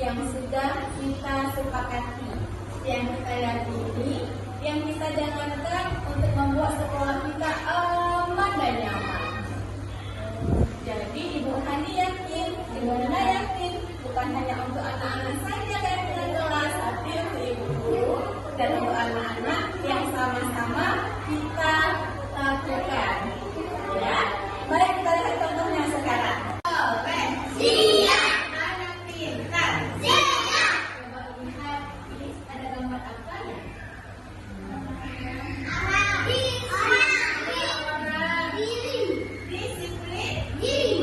yang sudah kita sepakati. Yang kita yakini, yang kita jalankan untuk membuat sekolah kita aman dan nyaman. Jadi Ibu Hani yakin, Ibu Nana yakin, bukan hanya untuk anak-anak saja yang di kelas, tapi untuk ibu dan untuk anak-anak yang sama-sama kita lakukan. Ya, baik kita lihat contohnya sekarang. Siap. Anak pintar. Siap. Coba lihat, ini ada gambar apa ya? Disiplin.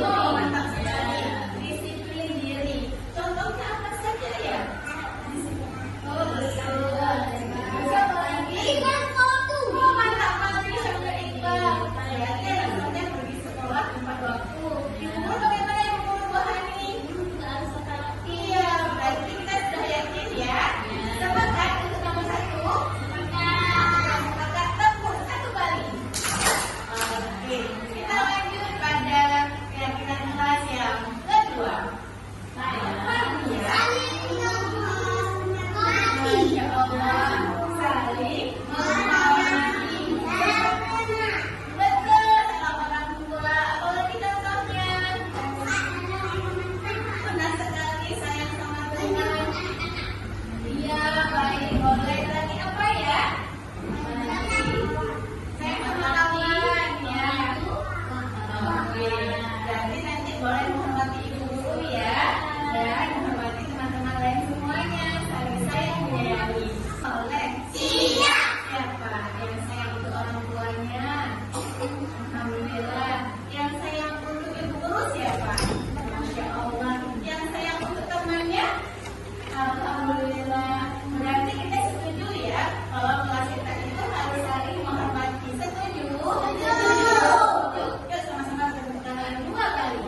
Oh, mantap sekali. Disiplin diri. Contohnya apa saja ya? Oh, betul. Siapa lagi? Oh, mantap sekali. Sampai Iqbal. Berarti anak-anaknya pergi sekolah tepat waktu. Ibu guru bagaimana Ibu Guru Hani? Iya, berarti kita sudah yakin ya. Sepakat untuk nomor 1. Sepakat tepuk 1 kali. Oke, kita lanjut pada keyakinan kelas yang kedua. Masya Allah, saling menghormati. Betul, sama orang tua. Apalagi contohnya? Benar sekali, sayang sama Tuhan. Iya, baik. Boleh lagi apa ya? Sayang sama kawan, ya. Oke, jadi nanti boleh menghormati ibu guru ya, dan menghormati teman-teman lain semuanya. Saling sayang menyayangi. Boleh. Siapa yang sayang untuk orang tuanya? Alhamdulillah. Yang sayang untuk ibu guru siapa? Masya Allah. Yang sayang untuk temannya? Alhamdulillah. Berarti kita setuju ya kalau kelas kita itu harus saling menghormati. Setuju? Yuk sama-sama tepuk tangan 2 kali.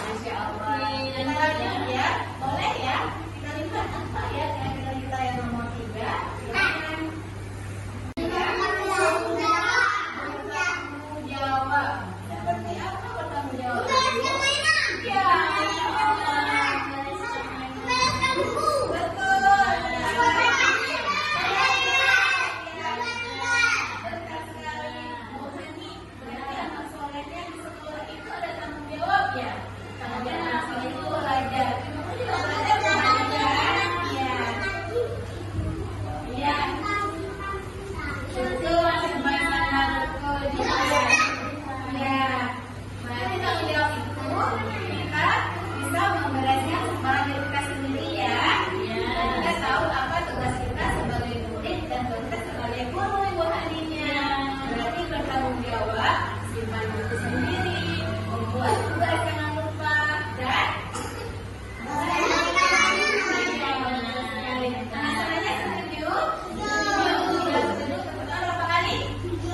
Masya Allah. Kita lanjut ya. Boleh ya? Kita lihat apa ya kira-kira kita yang nomor 3. Bertanggung jawab. Seperti apa bertanggung jawab? Ya, Masya Allah. Betul. Berkat sekali Bu Hani. Berarti anak solehnya di sekolah itu ada tanggung jawab ya. Tanggung jawab anak soleh itu belajar. Kamu juga belajar belajar. Iya. Iya. Betul. Terbaik sana betul juga. Iya. Berarti tanggung jawab itu kita bisa membereskan barang diri kita sendiri ya. Dan kita tahu apa tugas kita sebagai murid dan tugas sebagai guru Ibu Haninya. Berarti bertanggung jawab, simpan buku sendiri, membuat tugas jangan lupa dan masalahnya setuju? Sudah setuju? Betul berapa kali? Ini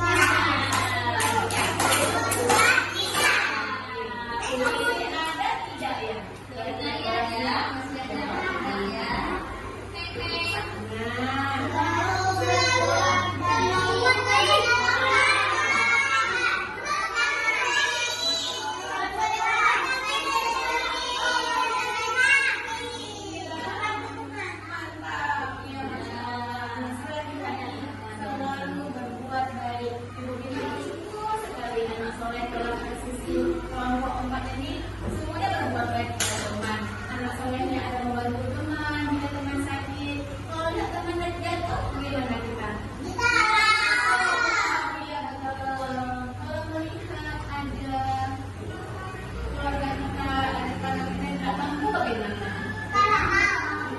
ada tidak ya? Selalu berbuat baik. Ibu kita bersyukur sekali anak soleh dalam sisi kelompok 4 ini semuanya berbuat baik kepada teman. Anak solehnya ada membantu teman, bila teman sakit. Kalau lihat teman lagi jatuh, gimana kita? Iya betul. Kalau melihat ada keluarga kita, ada tetangga kita yang tidak mampu, bagaimana?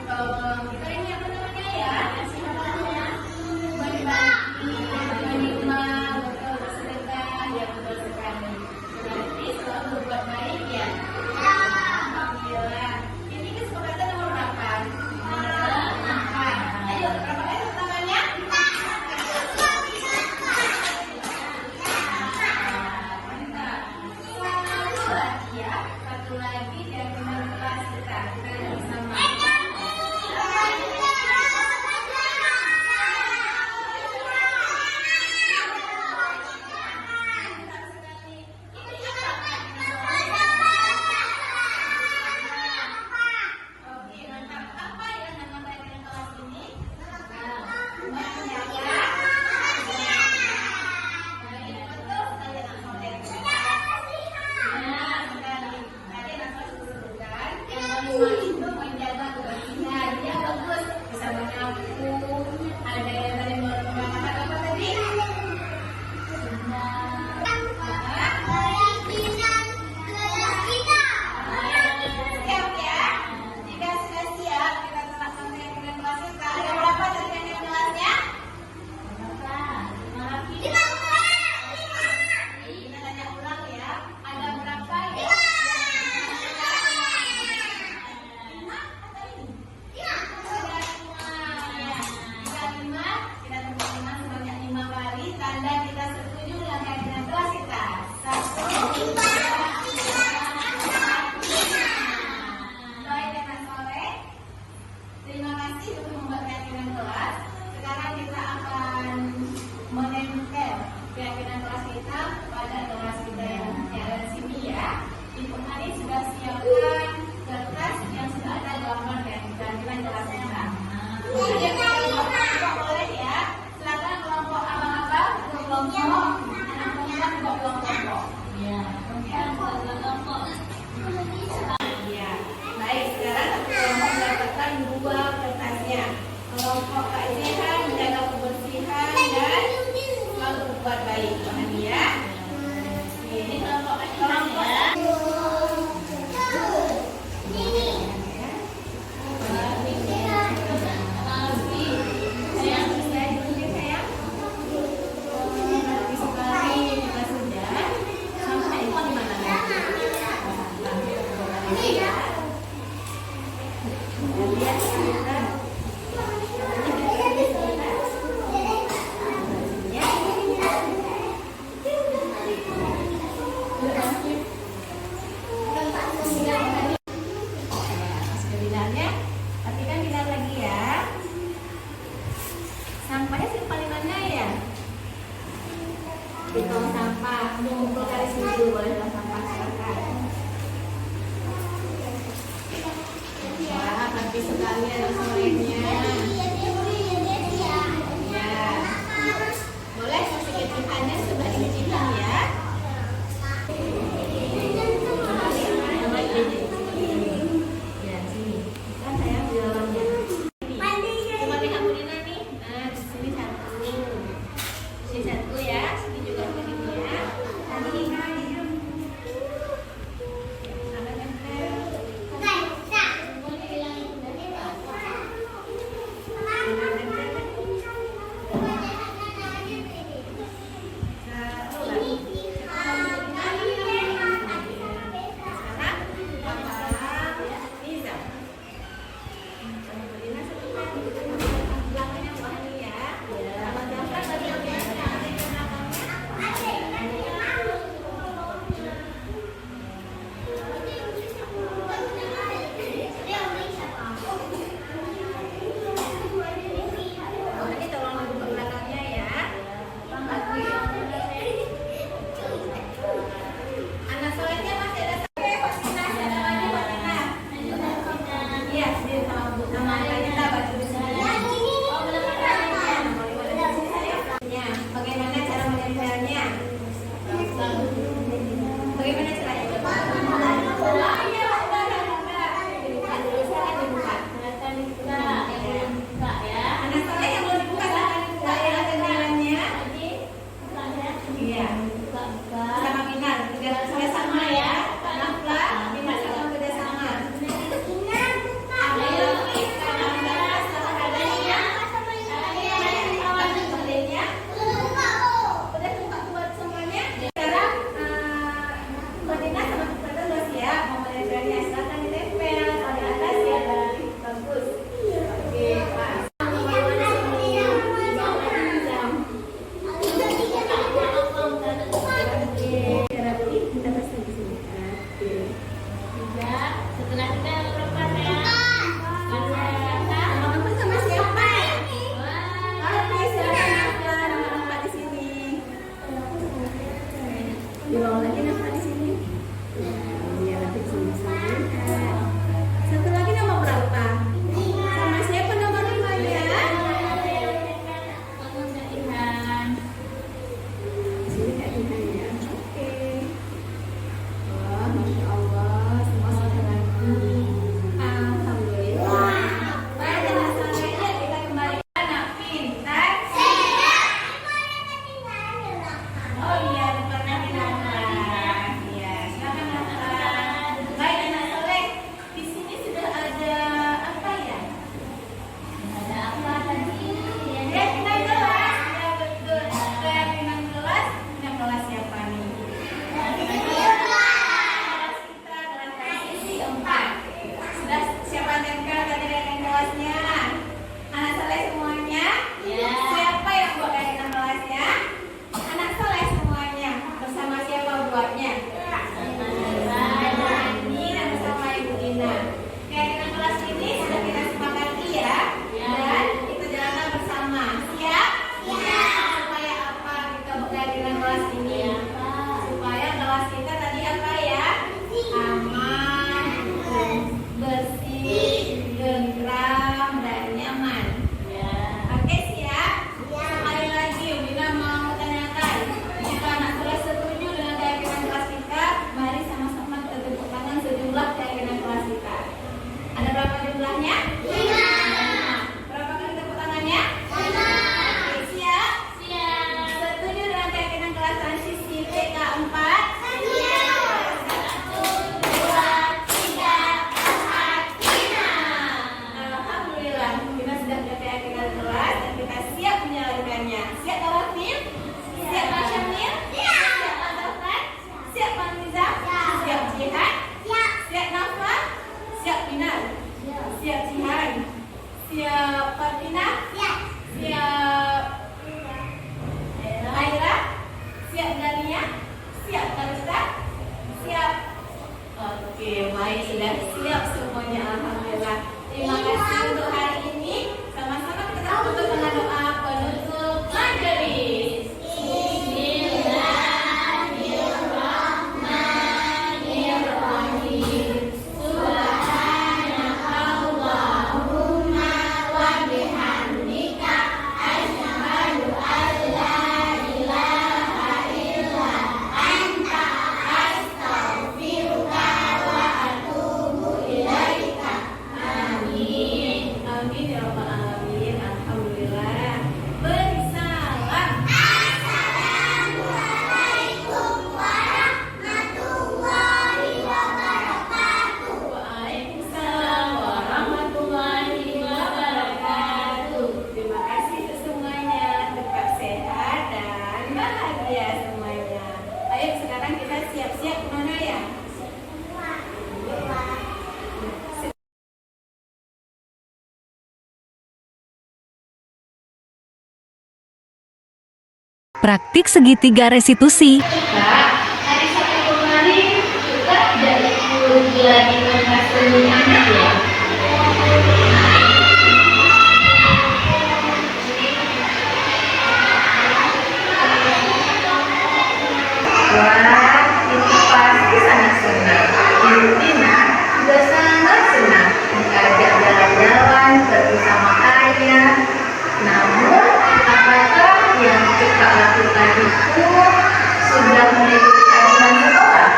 Kalau kita ini apa namanya ya? Nasihatnya baik-baik, menerima, betul bersedekah, ya betul sekali. Berarti selalu berbuat baik ya. Alhamdulillah. Ini kesepakatan nomor berapa? Nomor 4. Ayo, berapa kali tepuk tangannya? Mantap. Satu lagi ya. Satu lagi dari kelas kita. Kita bersama. ya. Lihat sebentar. Sampahnya simpan di mana ya? Di tong sampah. Ngumpul kali seminggu boleh tong sampah silakan. Wah, nanti sekalian sorenya. Ya. Boleh kasih kecintaannya sudah dicintai ya. Ya, sini. Kan saya di dalamnya. Cuma lihat Bu Dina nih. Nah, di sini satu. Sini satu ya. Sini juga begini ya. Tadi sama nempel. Satu lagi. Bagaimana cara menempelnya? Bagaimana caranya? Anak soleh yang mau dibuka silahkan dibuka ya tempelannya. Iya. Sama Minar, kerja sama ya. Nafla, Minar sama kerja sama. Setelah kita lepas ya. Nama aku sama siapa? Nama di sini. Di bawah lagi nama di sini. Ya, nanti sini saja. Satu lagi nama berapa? Sama siapa nomor 5 ya? Ihan. Sini Kak Ihan ya. Oke. Wah, Masya Allah, semua sudah rapi. Siap Fatina? Siap. Siap Aira? Siap Dania? Siap Tarista? Siap. Oke, baik, sudah siap semuanya, alhamdulillah. Terima kasih untuk hari ini. Sama-sama kita tutup dengan doa penutup majelis. Bismillahirrahmanirrahim. Subhanakallahumma wa bihamdika asyhadu an la ilaha illa anta astaghfiruka wa atubu ilaika. Amin. Amin ya rabbal alamin. Alhamdulillah. Beri salam. Assalamualaikum warahmatullahi wabarakatuh. Waalaikumsalam warahmatullahi wabarakatuh. Terima kasih untuk semuanya. Tetap sehat dan bahagia semuanya. Ayo sekarang kita siap-siap kemana ya? Praktik segitiga restitusi. Kak, hari Sabtu kemarin kita tidak ikut lagi pentas seni anak ya? Wah, itu pasti sangat senang. Ibu Tina juga sangat senang diajak jalan-jalan bersama ayah. Namun, apakah yang kita lakukan itu sudah mengikuti aturan sekolah?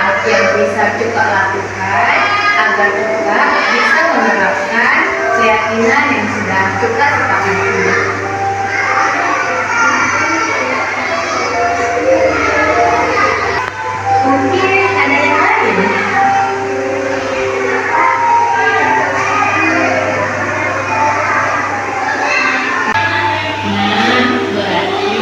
Apa yang bisa kita lakukan agar kita bisa menerapkan keyakinan yang sudah kita sepakati? Mungkin ada yang lain. Nah, berarti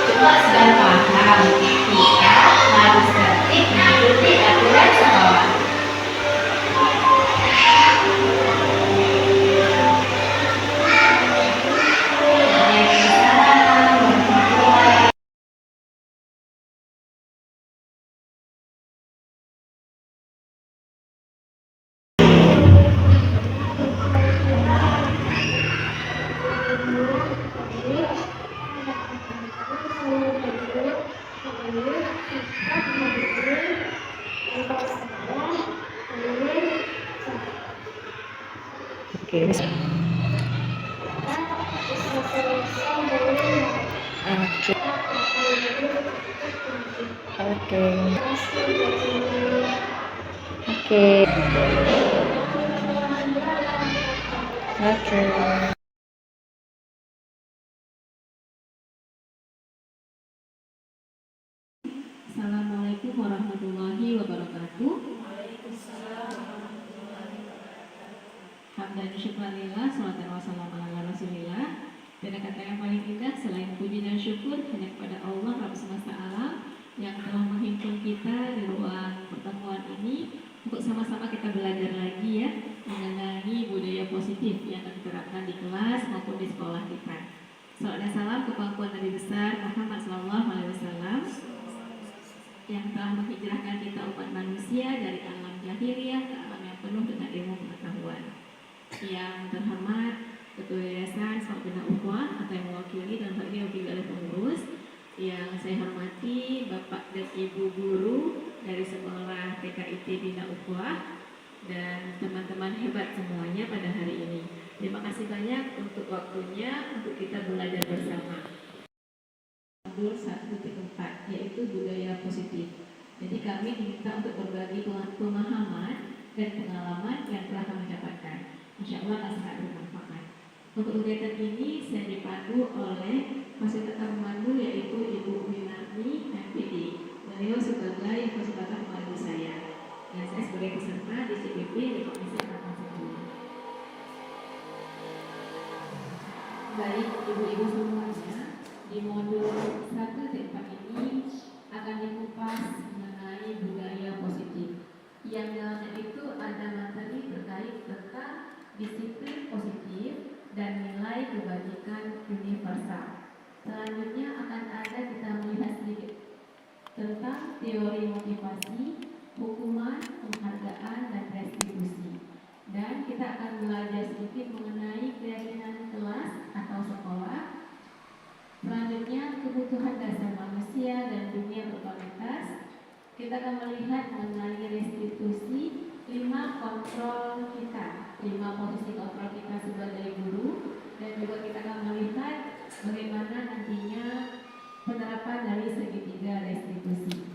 kita sudah paham kita harus tertib mengikuti aturan sekolah. Oke. Oke. Oke. Oke. Assalamualaikum warahmatullahi wabarakatuh. Hamdan syukurillah, salatan wassalamu ala rasulillah. Dan kata yang paling indah selain puji dan syukur hanya kepada Allah Rabb semesta alam yang telah menghimpun kita di ruang pertemuan ini untuk sama-sama kita belajar lagi ya mengenai budaya positif yang akan diterapkan di kelas maupun di sekolah kita. Salam dan salam ke pangkuan Nabi besar Muhammad SAW yang telah menghijrahkan kita umat manusia dari alam jahiliyah ke alam yang penuh dengan ilmu pengetahuan. Yang terhormat Ketua Yayasan Sabina Ukhuwah atau yang mewakili dan hal ini diwakili oleh pengurus. Yang saya hormati Bapak dan Ibu guru dari sekolah TKIT Bina Ukhuwah dan teman-teman hebat semuanya pada hari ini. Terima kasih banyak untuk waktunya untuk kita belajar bersama. Modul 1.4 yaitu budaya positif. Jadi kami diminta untuk berbagi pemahaman dan pengalaman yang telah kami dapatkan. Insya Allah akan sangat bermanfaat. Untuk kegiatan ini saya dipandu oleh fasilitator pemandu yaitu Ibu Winarni MPD. Beliau sebagai fasilitator pemandu saya. Dan saya sebagai peserta di CPP di Komisi Angkatan 10. Baik ibu-ibu semuanya, di modul 1.4 ini akan dibuka akan ada kita melihat sedikit tentang teori motivasi, hukuman, penghargaan, dan restitusi. Dan kita akan belajar sedikit mengenai keyakinan kelas atau sekolah. Selanjutnya, kebutuhan dasar manusia dan dunia berkualitas. Kita akan melihat mengenai restitusi, 5 kontrol kita, 5 posisi kontrol kita sebagai guru, dan juga kita akan melihat bagaimana nantinya penerapan dari segitiga restitusi.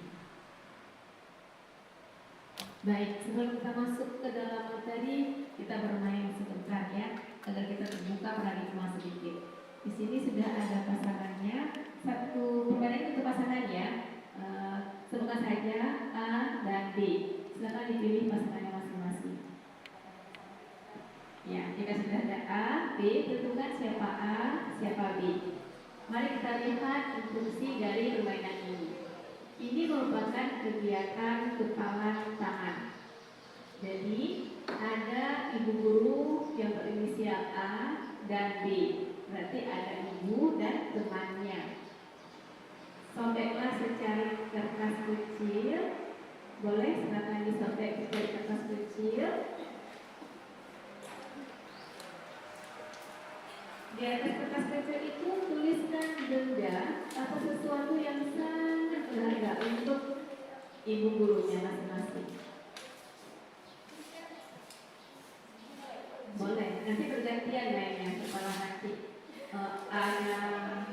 Baik, sebelum kita masuk ke dalam materi, kita bermain sebentar ya, agar kita terbuka paradigma sedikit. Di sini sudah ada pasangannya, satu pembanding untuk pasangan ya. Sebutkan saja A dan B. Silakan dipilih pasangannya masing-masing. Ya, jika sudah ada A, B, tentukan siapa A, siapa B. Mari kita lihat fungsi dari permainan ini. Ini merupakan kegiatan kepalan tangan. Jadi ada ibu guru yang berinisial A dan B. Berarti ada ibu dan temannya. Sobeklah secari kertas kecil. Boleh silakan disobek secari kertas kecil. Di atas kertas kecil itu tuliskan benda atau sesuatu yang sangat berharga untuk ibu gurunya masing-masing. Boleh, nanti bergantian mainnya setelah nanti A-nya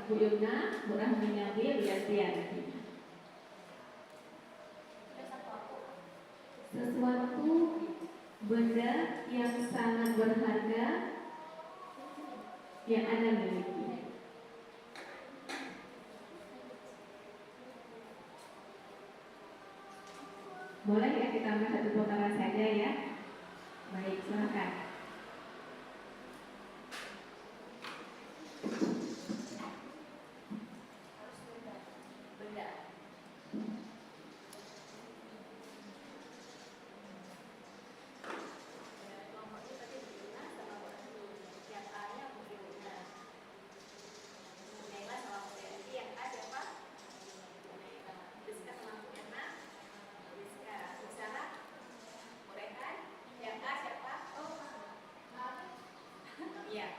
Bu Yuna, Bu Rahminya B, bergantian nanti. Sesuatu benda yang sangat berharga yang Anda miliki. Boleh ya kita ambil satu putaran saja ya. Baik, silakan. Benda. Iya.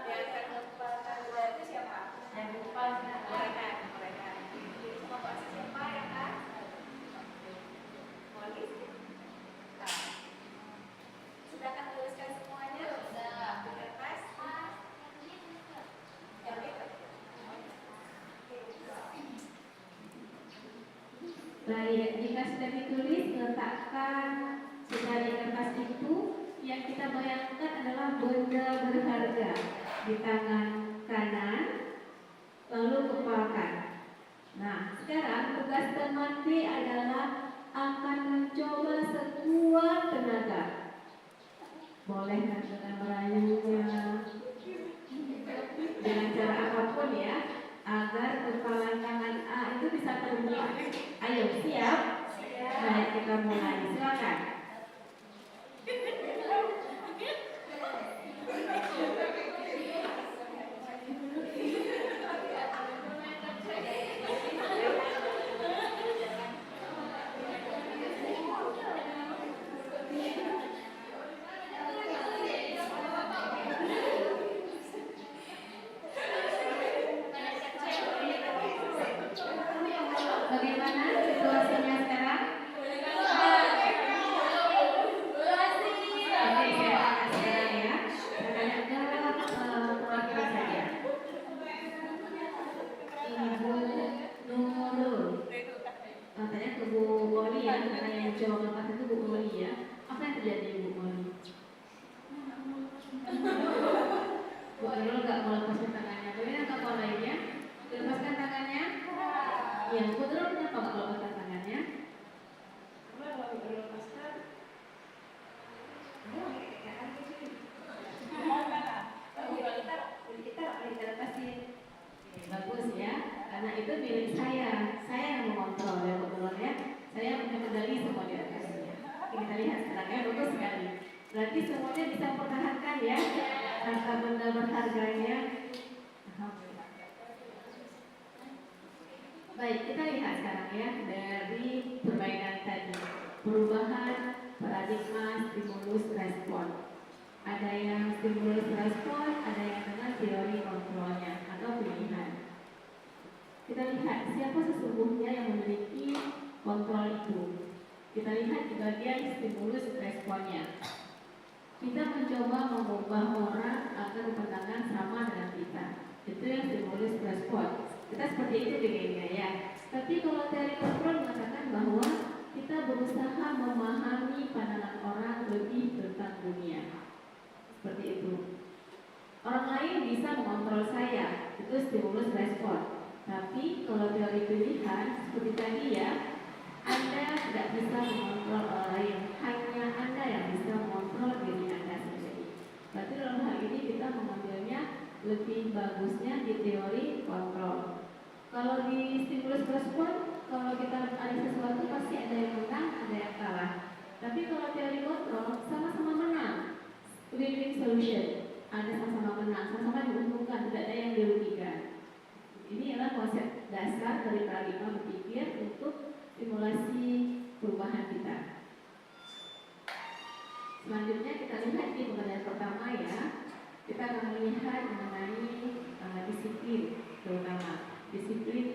Yang akan merupakan benda itu siapa? Yang lupa mereka. Jadi semua bahasa siapa ya kan? Molly. Nah. Sudah akan tuliskan semuanya? Sudah. Di kertas? Yang itu. Baik, jika sudah ditulis, letakkan secari kertas itu. Yang kita bayangkan adalah benda berharga di tangan kanan, lalu kepalkan. Nah, sekarang tugas teman B adalah akan mencoba sekuat tenaga. Boleh dengan merayunya dengan cara apapun ya, agar kepalan tangan A itu bisa terbuka. Ayo, siap? Baik, kita mulai. Silakan. Bagaimana situasinya sekarang? Oke, saya akan sekarang ya. Saya tanya ke perwakilan saja. Ibu Nurul. Tanya ke Bu Moli ya, karena yang coba lepas itu Bu Moli ya. Apa yang terjadi Bu Moli? Bu Nurul nggak mau lepaskan tangannya. Bagaimana kapal lainnya? Lepaskan tangannya? Ya, Bu Nurul kenapa nggak mau lepaskan tangannya? Karena kalau lepaskan kita lepasin. Bagus ya, karena itu milik saya yang mengontrol ya kebetulan ya. Saya punya kendali semua di atasnya. Kita lihat sekarang ya, bagus sekali. Berarti semuanya bisa mempertahankan ya harta benda berharganya. Alhamdulillah. Baik, kita lihat sekarang ya dari perbaikan tadi. Perubahan paradigma stimulus respon. Ada yang stimulus respon, ada yang dengan teori kontrolnya atau pilihan. Kita lihat siapa sesungguhnya yang memiliki kontrol itu. Kita lihat di bagian stimulus responnya. Kita mencoba mengubah orang agar berpandangan sama dengan kita. Itu yang stimulus respon. Kita seperti itu begini ya. Tapi kalau teori kontrol mengatakan bahwa kita berusaha memahami pandangan orang lebih tentang dunia. Seperti itu. Orang lain bisa mengontrol saya, itu stimulus respon. Tapi kalau teori pilihan seperti tadi ya, Anda tidak bisa mengontrol orang lain, hanya Anda yang bisa mengontrol diri Anda sendiri. Berarti dalam hal ini kita mengambilnya lebih bagusnya di teori kontrol. Kalau di stimulus respon, kalau kita ada sesuatu pasti ada yang menang, ada yang kalah. Tapi kalau teori kontrol sama-sama menang, win-win solution. Ada sama-sama menang, sama-sama diuntungkan, tidak ada yang dirugikan. Ini adalah konsep dasar dari paradigma berpikir untuk simulasi perubahan kita. Selanjutnya kita lihat di pengertian pertama ya. Kita akan melihat mengenai disiplin, terutama disiplin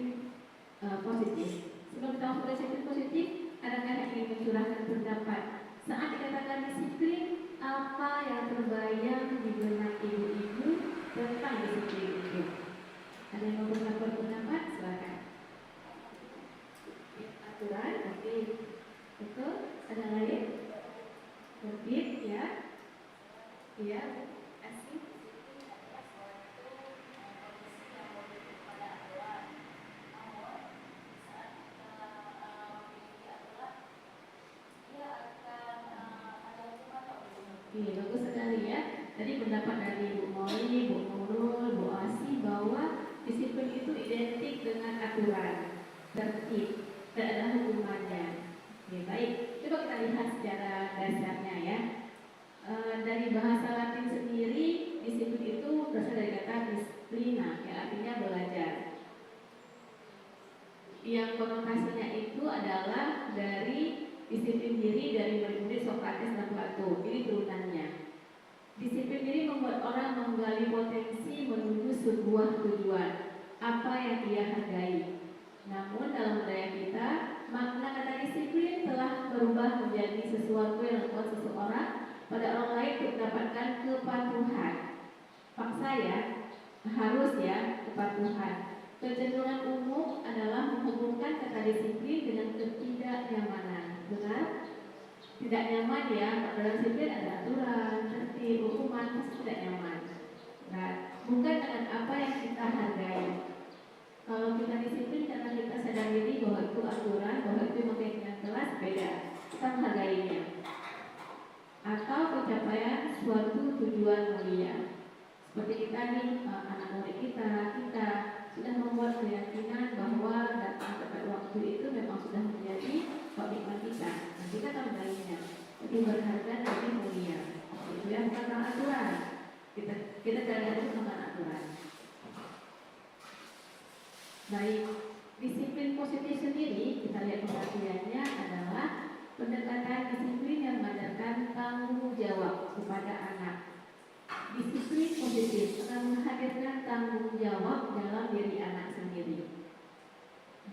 positif. Sebelum kita masuk disiplin positif, adakah yang ingin mencurahkan pendapat? Saat dikatakan disiplin, apa yang terbayang di benak ibu-ibu tentang disiplin itu? Ada yang mau berpendapat? Silakan. Aturan, oke. Betul? Ada lain? Terbit, ya? Iya, asik. Oke, bagus sekali ya. Tadi pendapat dari Bu Molly, Bu Nurul, Bu Asi bahwa disiplin itu identik dengan aturan, tertib, dan ada hukumannya. Oke, baik. Coba kita lihat secara dasarnya ya. Dari bahasa Latin sendiri, disiplin itu berasal dari kata disciplina, yang artinya belajar. Yang konotasinya itu adalah dari disiplin diri dari murid-murid Sokrates dan Plato. Ini turunannya. Disiplin diri membuat orang menggali potensi menuju sebuah tujuan, apa yang dia hargai. Namun dalam budaya kita, makna kata disiplin telah berubah menjadi sesuatu yang membuat seseorang pada orang lain untuk mendapatkan kepatuhan. Paksa ya, harus ya kepatuhan. Kecenderungan umum adalah menghubungkan kata disiplin dengan ketidaknyamanan. Benar? Tidak nyaman ya, dalam disiplin ada aturan, tertib, hukuman, pasti tidak nyaman. Nah, bukan dengan apa yang kita hargai. Kalau kita disiplin karena kita sadar diri bahwa itu aturan, bahwa itu dengan kelas, beda. Kita menghargainya. Atau pencapaian suatu tujuan mulia. Seperti kita nih, anak murid kita sudah membuat keyakinan bahwa datang tepat waktu itu memang sudah menjadi komitmen kita. Nah, kita akan menghargainya. Lebih berharga dan lebih mulia. Itu ya, bukan tentang aturan. Kita jangan itu tentang aturan. Baik, disiplin positif sendiri kita lihat pengertiannya adalah pendekatan disiplin yang mengajarkan tanggung jawab kepada anak. Disiplin positif akan menghadirkan tanggung jawab dalam diri anak sendiri.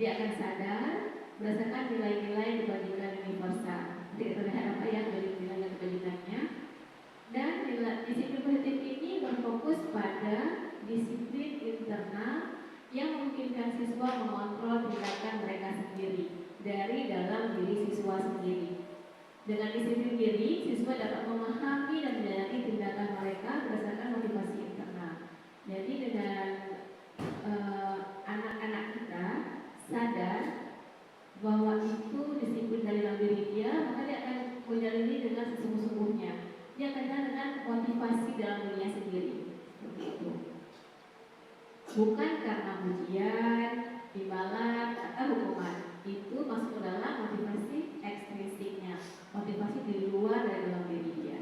Dia akan sadar berdasarkan nilai-nilai kebajikan universal. Tidak terlihat apa ya dari nilai kebajikannya. Dan disiplin positif ini berfokus pada disiplin internal yang memungkinkan siswa mengontrol tindakan mereka sendiri dari dalam diri siswa sendiri. Dengan disiplin diri, siswa dapat memahami dan menjalani tindakan mereka berdasarkan motivasi internal. Jadi dengan anak-anak kita sadar bahwa itu disiplin dari dalam diri dia, maka dia akan menjalani dengan sesungguh-sungguhnya. Dia akan dengan motivasi dalam dirinya sendiri. Seperti itu. Bukan karena ujian, imbalan, atau hukuman. Itu masuk ke dalam motivasi ekstrinsiknya, motivasi di luar dari dalam diri dia.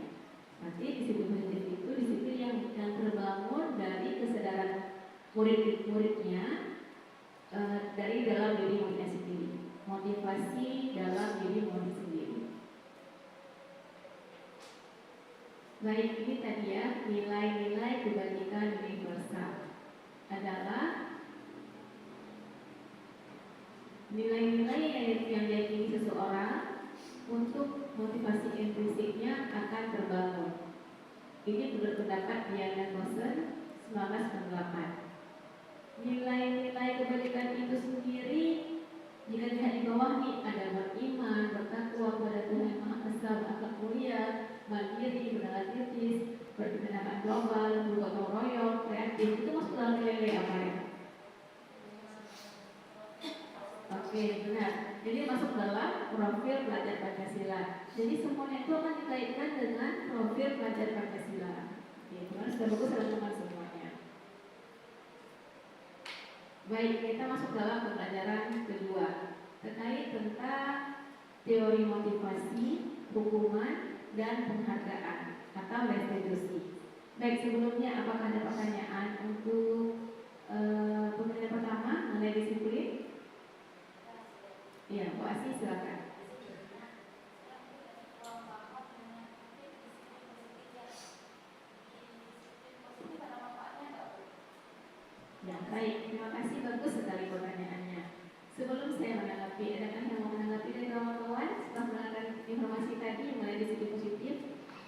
Nanti disiplin positif itu disiplin yang terbangun dari kesadaran Baik, ini tadi ya, nilai-nilai kebajikan universal adalah nilai-nilai yang diyakini seseorang untuk motivasi intrinsiknya akan terbangun. Ini menurut pendapat Diana Gosen 1998. Nilai-nilai kebajikan itu sendiri, jika dilihat di bawah nih, ada beriman, bertakwa kepada Tuhan Yang Maha Esa, berakhlak mulia, mandiri, bernalar kritis, berkepentingan global, bergotong royong, kreatif. Itu masuk dalam nilai-nilai apa ya? Oke, benar. Jadi masuk dalam profil pelajar Pancasila. Jadi semuanya itu akan dikaitkan dengan profil pelajar Pancasila. Oke, teman sudah bagus teman semuanya. Baik, kita masuk dalam pembelajaran kedua terkait tentang teori motivasi, hukuman, dan penghargaan atau restitusi. Baik, sebelumnya apakah ada pertanyaan untuk pembelajaran pertama mengenai disiplin? Iya, Bu Asi silakan. Ya, baik, terima kasih, bagus sekali pertanyaannya. Sebelum saya menanggapi, adakah yang mau menanggapi dari kawan-kawan setelah mendengarkan informasi tadi mengenai disiplin positif?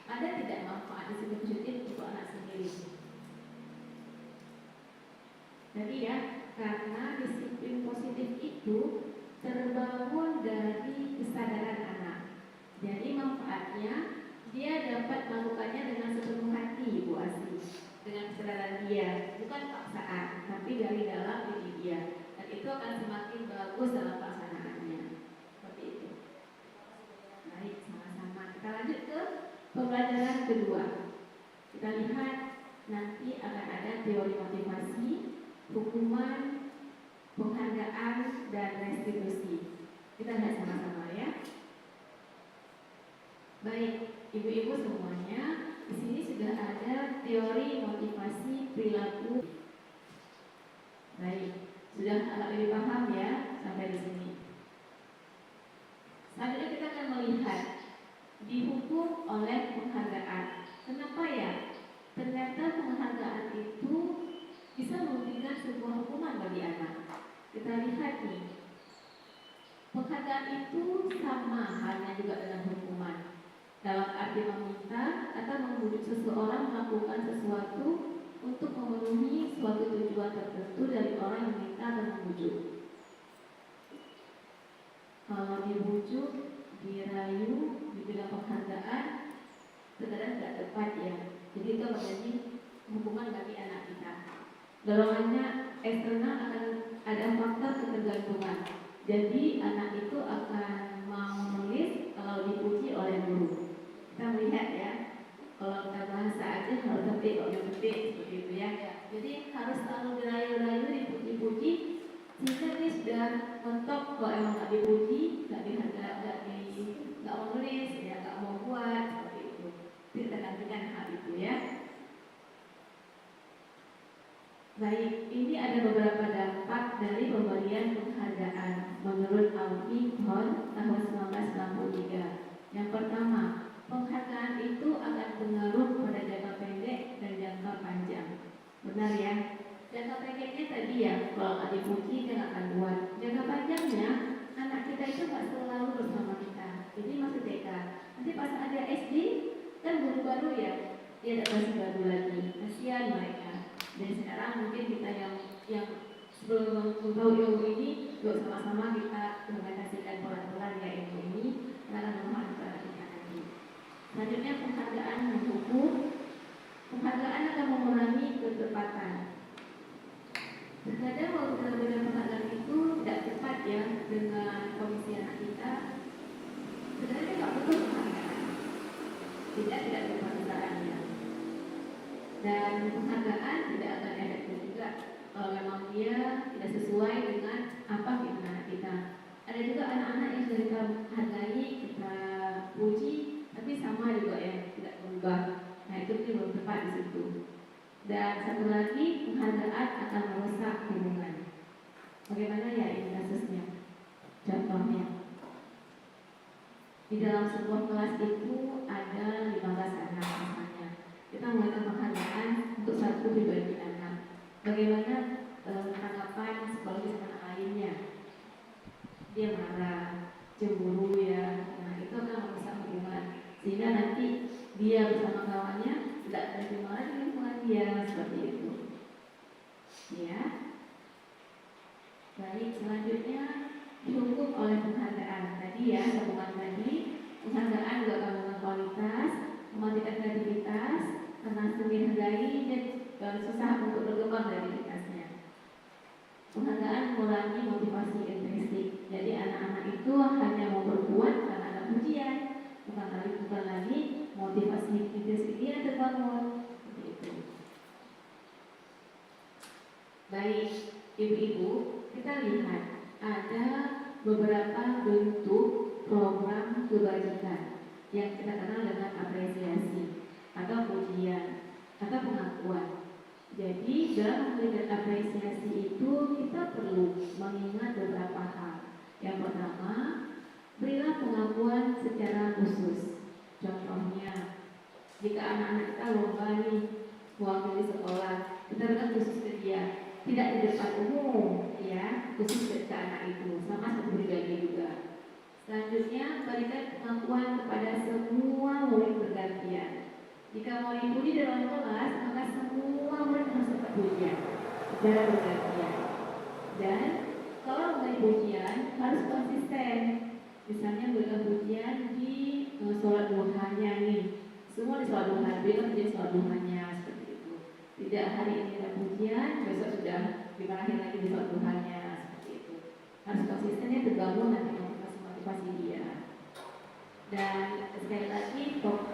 Ada tidak manfaat disiplin positif untuk anak sendiri? Jadi ya, karena disiplin positif itu terbangun dari kesadaran anak. Jadi manfaatnya dia dapat melakukannya dengan sepenuh hati, Bu Asi, dengan kesadaran dia, bukan paksaan, tapi dari dalam diri dia, dan itu akan semakin bagus dalam pelaksanaannya. Seperti itu. Baik, sama-sama. Kita lanjut ke pembelajaran kedua. Kita lihat nanti akan ada teori motivasi, hukuman, penghargaan, dan restitusi. Kita lihat sama-sama ya. Baik, ibu-ibu semuanya, di sini sudah ada teori motivasi perilaku. Baik, sudah agak lebih paham ya sampai di sini. Selanjutnya kita akan melihat dihukum oleh penghargaan. Kenapa ya? Ternyata penghargaan itu bisa memberikan sebuah hukuman bagi anak. Kita lihat nih, penghargaan itu sama halnya juga dengan hukuman, dalam arti meminta atau membujuk seseorang melakukan sesuatu untuk memenuhi suatu tujuan tertentu dari orang yang meminta dan membujuk. Kalau dibujuk, dirayu, dibilang penghargaan, terkadang tidak tepat ya. Jadi itu menjadi hukuman bagi anak kita. Dorongannya eksternal akan ada faktor ketergantungan. Jadi anak itu akan mau menulis kalau dipuji oleh guru. Kita melihat ya, kalau kita bahasa aja harus ketik, kalau ketik seperti itu ya. Jadi harus selalu dirayu-rayu, dipuji-puji, sehingga dia sudah mentok. Kalau emang nggak dipuji, nggak mau nulis, ya nggak mau buat seperti itu. Kita gantikan hal itu ya. Baik, ini ada beberapa dampak dari pemberian penghargaan menurut Alfie Horn tahun 1963. Yang pertama, penghargaan itu akan pengaruh pada jangka pendek dan jangka panjang. Benar ya? Jangka pendeknya tadi ya, kalau nggak dipuji dia nggak akan buat. Jangka panjangnya, anak kita itu nggak selalu bersama kita. Jadi masih TK. Nanti pas ada SD, kan guru baru ya, dia ada kelas baru lagi. Kasihan mereka. Dan sekarang mungkin kita yang sebelum tahu ilmu ini, yuk sama-sama kita implementasikan pelan-pelan ya ilmu ini, karena bermanfaat kita nanti. Selanjutnya penghargaan mendukung. Penghargaan akan mengurangi ketepatan. Terkadang kalau kita memberikan penghargaan itu tidak tepat ya dengan kondisi anak kita. Sebenarnya nggak butuh penghargaan. Tidak ada penghargaannya. Dan penghargaan tidak akan efektif juga kalau memang dia tidak sesuai dengan apa keinginan kita. Ada juga anak-anak yang sudah kita hargai, kita puji, tapi sama juga ya tidak berubah. Nah itu belum tepat di situ. Dan satu lagi, penghargaan akan merusak hubungan. Bagaimana ya ini kasusnya? Contohnya, di dalam sebuah kelas itu ada 15 anak misalnya. kita melakukan penghargaan untuk satu pribadi anak. Bagaimana tanggapan psikologis anak lainnya? Dia marah, cemburu ya, nah itu akan merusak hubungan, sehingga nanti dia bersama kawannya tidak terima lagi lingkungan dia, seperti itu. Ya, baik, selanjutnya dihukum oleh penghargaan. Tadi ya, hubungan tadi, penghargaan juga kandungan kualitas, mematikan kreativitas, karena sering dihargai dan susah untuk berkembang kreativitasnya. Penghargaan mengurangi motivasi intrinsik. Jadi anak-anak itu hanya mau berbuat karena ada pujian, bukan lagi motivasi intrinsik dia terbangun. Seperti itu. Baik, ibu-ibu, kita lihat ada beberapa bentuk program kebajikan yang kita kenal dengan apresiasi atau pujian atau pengakuan. Jadi dalam memberikan apresiasi itu kita perlu mengingat beberapa hal. Yang pertama, berilah pengakuan secara khusus. Contohnya, jika anak-anak kita lomba nih mewakili sekolah, kita berikan khusus ke dia, tidak di depan umum, ya, khusus ke anak itu, sama seperti pribadi juga. Selanjutnya, berikan pengakuan kepada semua murid bergantian. Jika mau dipuji dalam kelas, maka semua murid harus dapat pujian secara bergantian. Dan kalau memberi pujian harus konsisten. Misalnya berikan pujian di sholat duhanya nih, semua di sholat duha, berikan pujian sholat duhanya, seperti itu. Tidak hari ini ada pujian, besok sudah dimarahin lagi di sholat duhanya, seperti itu. Harus konsistennya terbangun nanti motivasi dia. Dan sekali lagi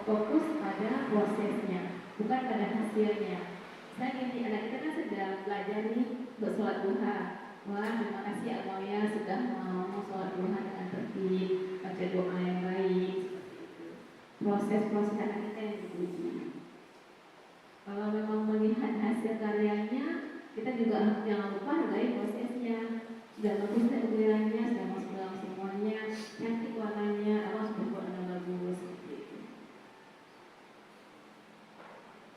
fokus pada prosesnya, bukan pada hasilnya. Saya gini, anak kita kan sedang belajar nih bersolat duha. Wah, terima kasih Amoya sudah mau sholat duha dengan tertib, baca doa yang baik. Proses anak kita yang dipuji. Kalau memang melihat hasil karyanya, kita juga jangan lupa hargai prosesnya. Sudah bagus tampilannya, sudah masuk dalam semuanya, cantik warnanya, sudah buat bagus, seperti itu.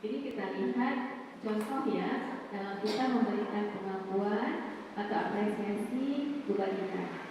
Jadi kita lihat contoh ya, dalam kita memberikan pengakuan atau apresiasi kebajikan.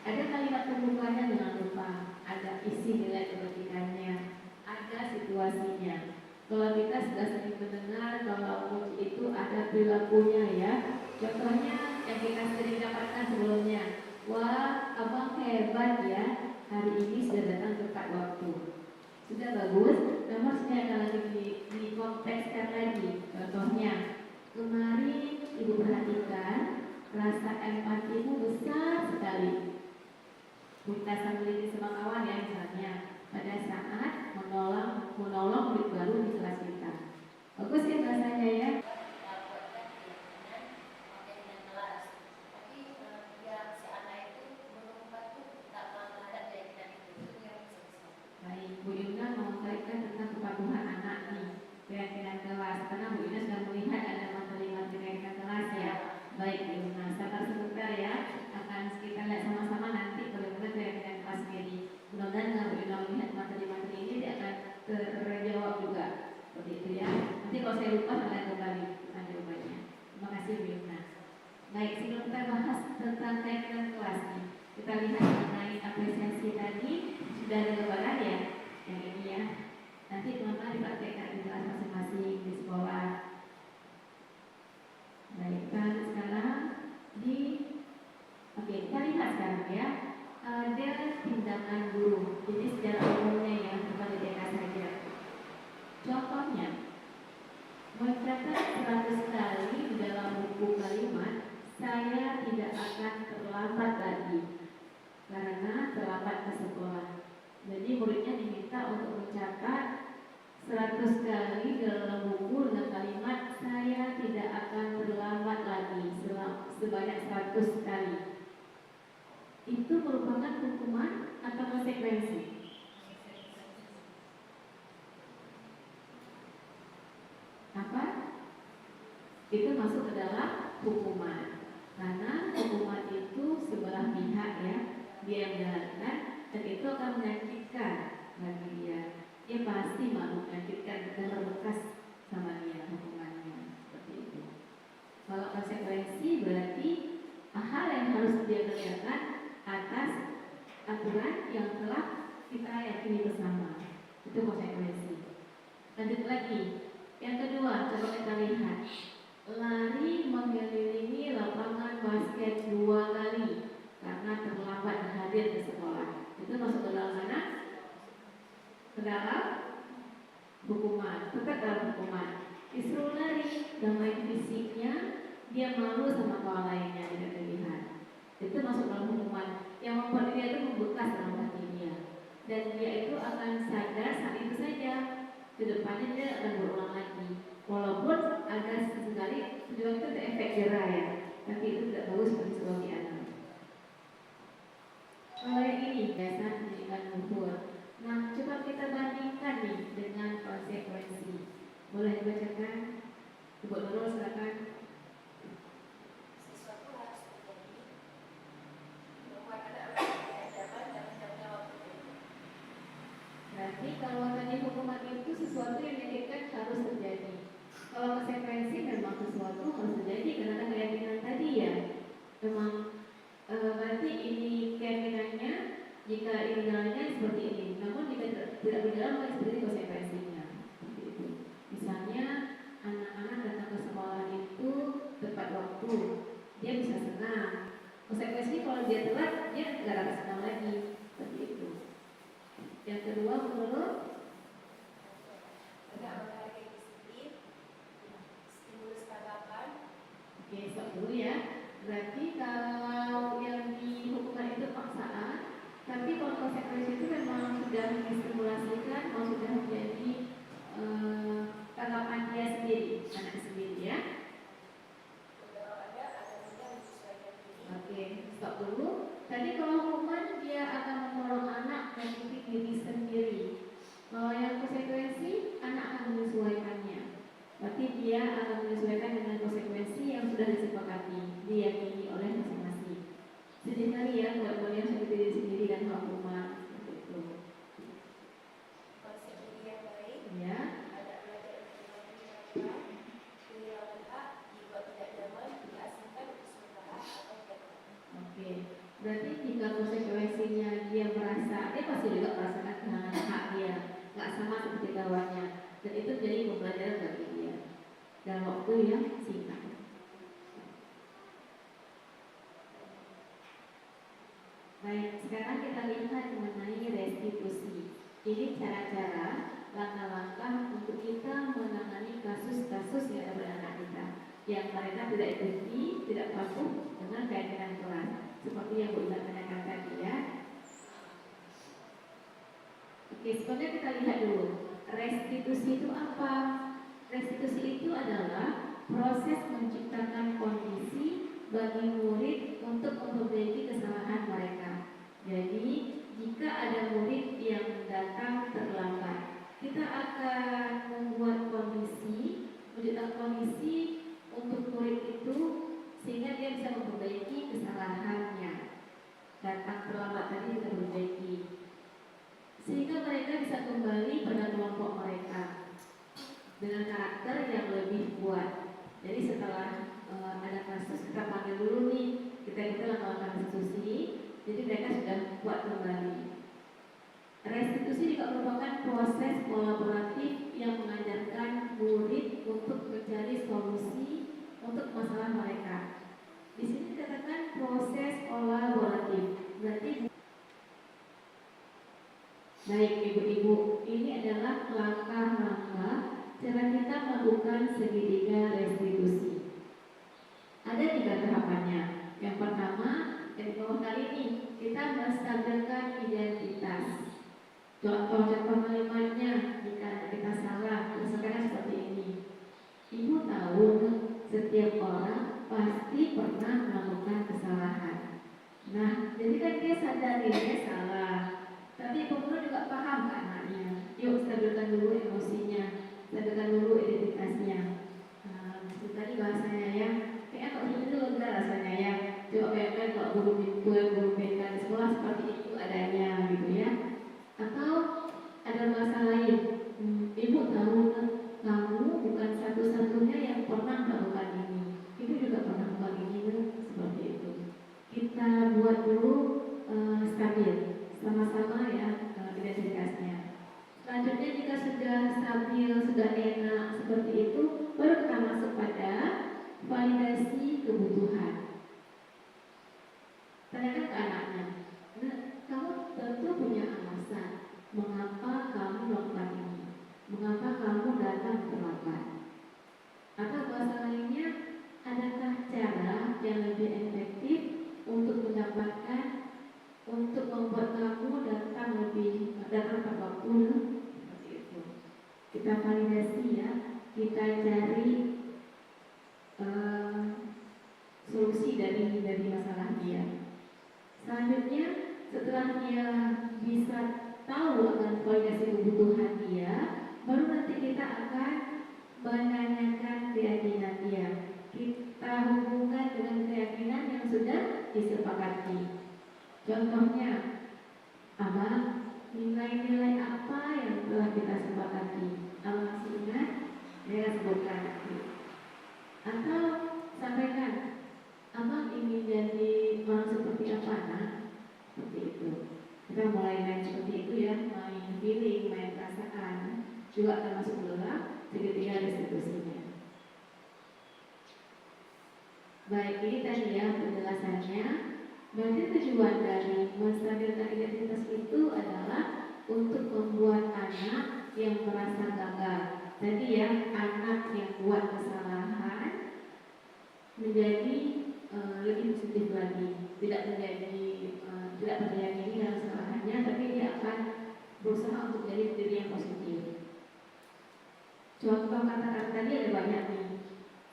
Ada kalimat pembukanya jangan lupa, ada isi nilai kebajikannya, ada situasinya. Kalau kita sudah sering mendengar kalau puji itu ada perilakunya ya. Contohnya yang kita sering dapatkan sebelumnya, wah abang hebat ya, hari ini sudah datang tepat waktu. Sudah bagus, namun saya akan lagi dikontekskan lagi. Contohnya, kemarin ibu perhatikan rasa empatimu besar sekali. Kita sambil sama kawan ya, misalnya pada saat menolong murid baru di kelas kita. Bagus ya bahasanya ya. Baik, Bu Yuna mau mengkaitkan tentang kepatuhan anak nih, keyakinan kelas, karena Bu Yuna sudah melihat ada materi-materi keyakinan kelas ya. Baik Bu Yuna, sabar sebentar ya, akan kita lihat sama-sama nanti bagaimana keyakinan kelas ini. Mudah-mudahan dengan Bu Yuna melihat materi-materi ini dia akan terjawab juga, seperti itu ya. Nanti kalau saya lupa saya kembali tentang jawabannya. Terima kasih Bu Yuna. Baik, sebelum kita bahas tentang keyakinan kelas nih, kita lihat mengenai apresiasi tadi. Sudah ada gambaran ya, yang ini ya. Nanti teman-teman dipraktekkan di kelas masing-masing di sekolah. Baik, kan sekarang kita lihat sekarang ya. Ada tindakan guru. Jadi secara umumnya ya, bukan di TK saja. Contohnya, mencatat 100 kali di dalam buku kalimat, saya tidak akan terlambat lagi karena terlambat ke sekolah. Jadi muridnya diminta untuk mencatat 100 kali dalam buku dengan kalimat saya tidak akan terlambat lagi sebanyak 100 kali. Itu merupakan hukuman atau konsekuensi? Apa? Itu masuk ke dalam hukuman. Karena hukuman itu sebelah pihak ya, dia yang menjalankan, dan itu akan menyakitkan bagi dia. Dia pasti mau menyakitkan mengerjakan atas aturan yang telah kita yakini bersama. Itu konsekuensi. Lanjut lagi. Yang kedua, coba kita lihat. Lari mengelilingi lapangan basket 2 kali karena terlambat hadir ke sekolah. Itu masuk ke dalam mana? Ke dalam hukuman. Tetap dalam hukuman. Disuruh lari dan main fisiknya, dia malu sama kawan lainnya tidak terlihat. Itu masuk dalam hukuman yang membuat dia itu membekas dalam hati dia. Dan dia itu akan sadar saat itu saja. Kedepannya dia akan berulang lagi. Walaupun ada sesekali tujuan itu efek jerah ya, tapi itu tidak bagus bagi sebuah anak. Kalau yang ini dasar pendidikan luhur. Nah, coba kita bandingkan nih dengan konsekuensi. Boleh dibacakan? Ibu Nurul silakan. Sesuatu harus terjadi. Membuat anak berhadapan dan menjawab berbeda. Berarti kalau tadi hukuman itu sesuatu yang diinginkan harus terjadi. Kalau konsekuensi memang sesuatu harus terjadi karena ada keyakinan tadi ya. Memang berarti ini keyakinannya, jika ini jalannya seperti ini. Namun jika tidak berjalan maka seperti konsekuensinya. Seperti itu. Misalnya anak-anak datang ke sekolah itu tepat waktu, dia bisa senang. Konsekuensinya kalau dia telat, dia nggak akan senang lagi. Seperti itu. Yang kedua menurut Tidak menghargai disiplin, stimulus tanggapan. oke, stop dulu ya. Berarti kalau yang dihukuman itu paksaan, tapi kalau konsekuensi itu memang sudah distimulasikan, mau sudah menjadi tanggapan dia sendiri, anak sendiri ya. Kalau ada mudah menyesuaikan diri. Oke, stop dulu. Tadi kalau hukuman dia akan mendorong anak mengikuti diri sendiri. Kalau yang konsekuensi, anak akan menyesuaikannya. Berarti dia akan menyesuaikan dengan konsekuensi yang sudah disepakati, diyakini oleh masing-masing. Sedih kali ya, nggak boleh sakit diri sendiri dan hukuman seperti itu. Konsep diri yang baik. Ya, Ada belajar dengan kehilangan hak, jika tidak nyaman, diasingkan untuk sementara atau tidak. oke. Berarti jika konsekuensinya dia merasa, dia pasti juga merasakan kehilangan hak dia, nggak sama seperti kawannya, dan itu jadi pembelajaran bagi dia dalam waktu yang singkat. Baik, sekarang kita lihat mengenai restitusi. Ini cara-cara, langkah-langkah untuk kita menangani kasus-kasus yang ada pada anak kita, yang mereka tidak ikuti, tidak patuh dengan keyakinan kelas. Seperti yang Bu Ila tanyakan tadi ya. Oke, sebenarnya kita lihat dulu. Restitusi itu apa? Restitusi itu adalah proses menciptakan kondisi bagi murid untuk memperbaiki kesalahan mereka. Jadi, jika ada murid yang datang terlambat, kita akan membuat kondisi, menciptakan kondisi untuk murid itu sehingga dia bisa memperbaiki kesalahannya. Datang terlambat tadi kita perbaiki, sehingga mereka bisa kembali pada kelompok mereka dengan karakter yang lebih kuat. Jadi setelah ada kasus kita panggil dulu nih, kita lakukan restitusi, jadi mereka sudah kuat kembali. Restitusi juga merupakan proses kolaboratif yang mengajarkan murid untuk mencari solusi untuk masalah mereka. Di sini dikatakan proses kolaboratif. Berarti baik ibu-ibu, ini adalah langkah-langkah cara kita melakukan segitiga restitusi. Ada 3 tahapannya. Yang pertama, di bawah kali ini kita menstabilkan identitas. Contoh-contoh kalimatnya jika kita salah, misalkan seperti ini. Ibu tahu setiap orang pasti pernah melakukan kesalahan. Nah, jadi kan dia sadar dia salah. Tapi penuh juga paham ke anaknya. Yuk stabilkan dulu emosinya, stabilkan dulu identitasnya. Itu tadi bahasanya ya. Kayaknya kalau seperti itu lega rasanya ya. Coba bayangkan kalau guru BK di sekolah seperti itu adanya gitu ya. Atau ada bahasa lain. Ibu tahu kamu bukan satu-satunya yang pernah melakukan ini. Ibu juga pernah melakukan ini seperti itu. Kita buat buat dulu stabil, sama-sama ya identitasnya. Selanjutnya jika sudah stabil, sudah enak seperti itu, baru kita masuk pada validasi kebutuhan. Tanyakan ke anaknya, nah, kamu tentu punya alasan mengapa kamu melakukan ini, mengapa kamu datang terlambat. Atau bahasa lainnya, adakah cara yang lebih efektif untuk mendapatkan, untuk membuat kamu datang tepat waktu, seperti itu. Kita validasi ya, kita cari solusi dari masalah dia. Selanjutnya, setelah dia bisa tahu akan validasi kebutuhan dia, baru nanti kita akan menanyakan keyakinan dia. Kita hubungkan dengan keyakinan yang sudah disepakati. Contohnya, Abang, nilai-nilai apa yang telah kita sepakati? Abang masih ingat? Dia sebutkan. Atau sampaikan, Abang ingin jadi orang seperti apa, nak? Seperti itu. Kita mulai main seperti itu ya, main feeling, main perasaan, juga termasuk dalam segitiga restitusinya. Baik, ini tadi ya penjelasannya. Berarti tujuan dari menstabilkan identitas itu adalah untuk membuat anak yang merasa gagal. Jadi ya, anak yang buat kesalahan menjadi lebih positif lagi, tidak terjadi dalam kesalahannya, tapi dia akan berusaha untuk jadi diri yang positif. Contoh kata-kata tadi ada banyak nih.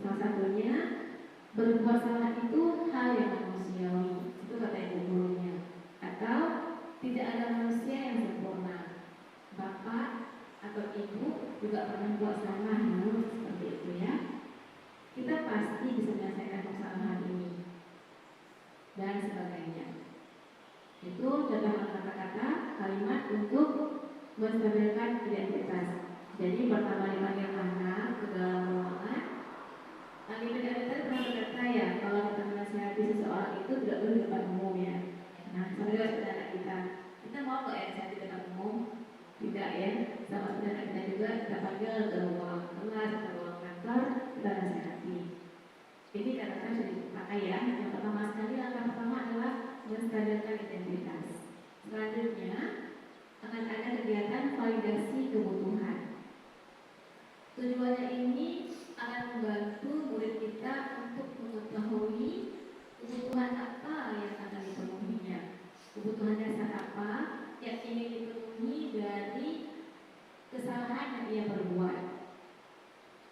Salah satunya, berbuat salah itu hal yang manusiawi. Itu kata ibu gurunya. Atau tidak ada manusia yang sempurna. Bapak atau ibu juga pernah buat salah, seperti itu ya. Kita pasti bisa menyelesaikan kesalahan ini dan sebagainya. Itu contoh kata-kata kalimat untuk menstabilkan identitas. Jadi pertama dipanggil anak ke dalam ruangan. Kita pernah berkata ya, kalau kita menasihati seseorang itu tidak boleh di depan umum ya. Nah, sama juga seperti anak kita mau nggak ya nasihati di depan umum? Tidak ya. Sama seperti anak kita juga kita panggil ke ruang kelas atau ruang kantor, kita nasihati. Ini kata-kata sudah dipakai ya. Yang pertama sekali, langkah pertama adalah menstabilkan identitas. Selanjutnya akan ada kegiatan validasi kebutuhan. Tujuannya ini akan membantu murid kita untuk mengetahui kebutuhan apa yang akan dipenuhinya, kebutuhan dasar apa yang ingin dipenuhi dari kesalahan yang dia perbuat.